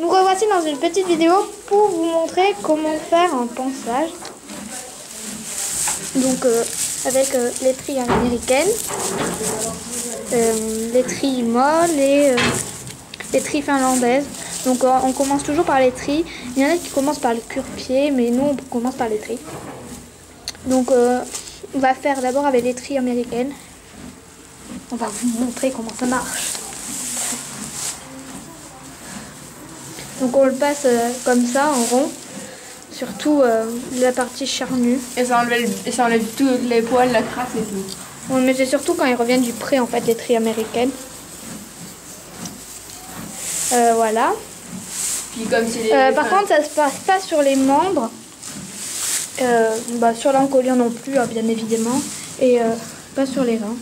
Nous revoici dans une petite vidéo pour vous montrer comment faire un ponçage. Donc avec laiterie américaine, laiterie molle et laiterie finlandaise. Donc on commence toujours par laiterie. Il y en a qui commencent par le cure-pied, mais nous on commence par laiterie. Donc on va faire d'abord avec laiterie américaine. On va vous montrer comment ça marche. Donc on le passe comme ça en rond, surtout la partie charnue. Et ça enlève tous les poils, la crasse et tout. Oui, mais c'est surtout quand ils reviennent du pré en fait, laiterie américaine. Voilà. Puis comme c'est par contre ça se passe pas sur les membres, sur l'encolure non plus bien évidemment, et pas sur les reins.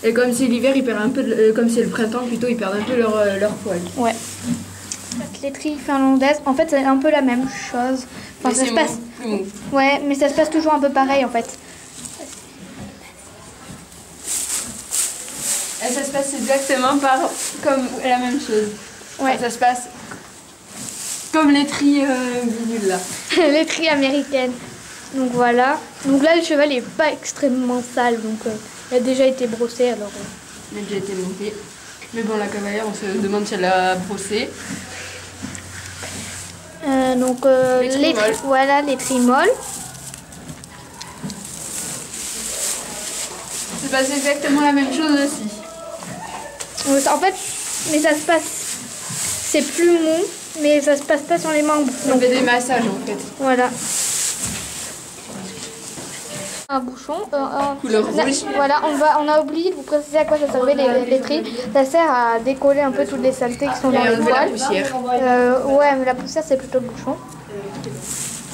Et comme c'est l'hiver, ils perdent un peu, comme c'est le printemps plutôt, ils perdent un peu leur poil. Ouais. La laiterie finlandaise, en fait c'est un peu la même chose. Enfin, mais ça se passe. Plus mou. Ouais, mais ça se passe toujours un peu pareil en fait. Et ça se passe exactement comme la même chose. Ouais. Enfin, ça se passe comme laiterie bidule là. Laiterie américaine. Donc voilà. Donc là le cheval est pas extrêmement sale, donc il a déjà été brossé alors. Il a déjà été monté. Mais bon, la cavalière, on se demande si elle a brossé. Donc voilà, laiterie molle. Ça se passe exactement la même chose aussi. En fait, mais ça se passe, c'est plus mou, mais ça se passe pas sur les membres. On fait des massages en fait. Voilà. Un bouchon. Couleur rouge. Voilà, on a oublié de vous préciser à quoi ça servait les laiteries. Ça sert à décoller un peu toutes les saletés qui sont dans les poils. La poussière. Ouais, mais la poussière c'est plutôt le bouchon.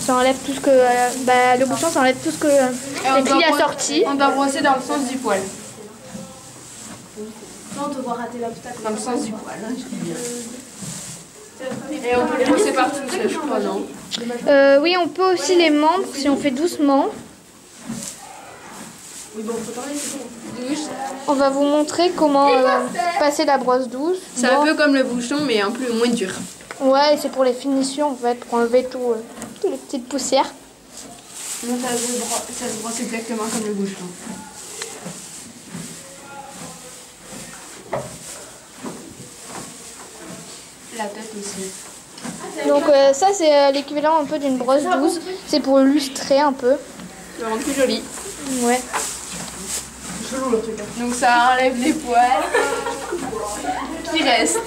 Ça enlève tout ce que le bouchon, ça enlève tout ce que laiterie a sorti. On doit brosser dans le sens du poil. Non, on te voit rater l'obstacle. Dans le sens du poil, hein, je dis bien. Et on peut les brosser partout, je crois, non? Oui, on peut aussi les membres si on fait doucement. Oui, bon, faut t'enlever. Douche. On va vous montrer comment passer la brosse douce. C'est un peu comme le bouchon, mais un peu moins dur. Ouais, c'est pour les finitions en fait, pour enlever toutes les petites poussières. Non, ça se brosse exactement comme le bouchon. La tête aussi. Donc ça c'est l'équivalent un peu d'une brosse douce. C'est pour lustrer un peu. Ça le rend plus joli. Ouais. Chelou le truc. Donc ça enlève les poils qui restent.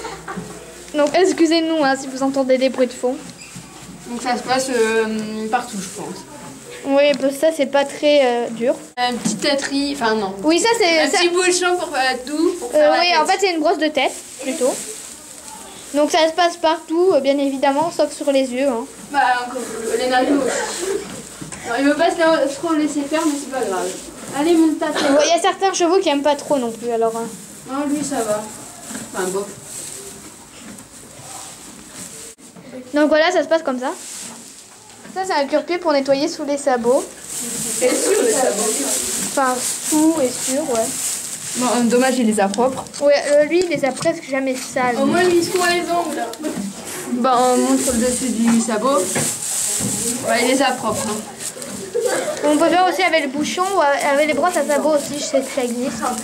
Donc excusez-nous si vous entendez des bruits de fond. Donc ça se passe partout, je pense. Oui, ça c'est pas très dur. Un petit têterie, enfin non. Oui, ça c'est... Un petit bouchon pour tout. Pour faire oui, en fait c'est une brosse de tête plutôt. Donc ça se passe partout, bien évidemment, sauf sur les yeux. Hein. Bah encore, les nariaux aussi. Non, il veut pas trop laisser faire, mais c'est pas grave. Allez, monte ta tête. Il y a certains chevaux qui aiment pas trop non plus, alors... Non, lui ça va. Enfin bof. Donc voilà, ça se passe comme ça. Ça c'est un cure-pied pour nettoyer sous les sabots. Et sur les sabots. Enfin, sous et sur, ouais. Bon, dommage, il les a propres. Ouais, lui il les a presque jamais sales. Au moins, il se voit les ongles. Bah, on montre le dessus du sabot. Ouais, il les a propres. Hein. On peut faire aussi avec le bouchon ou avec les brosses à sabots aussi, je sais que ça existe. Ça,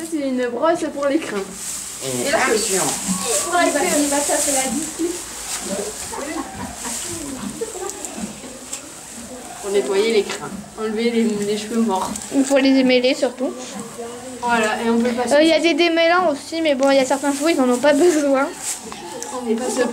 c'est une brosse pour les crins. Et là, pour la queue, ça c'est la discipline. Pour nettoyer les crins. Enlever les cheveux morts. Il faut les démêler surtout. Voilà, et on peut passer. Il y a des démêlants aussi, mais bon, il y a certains chevaux, ils n'en ont pas besoin. On passe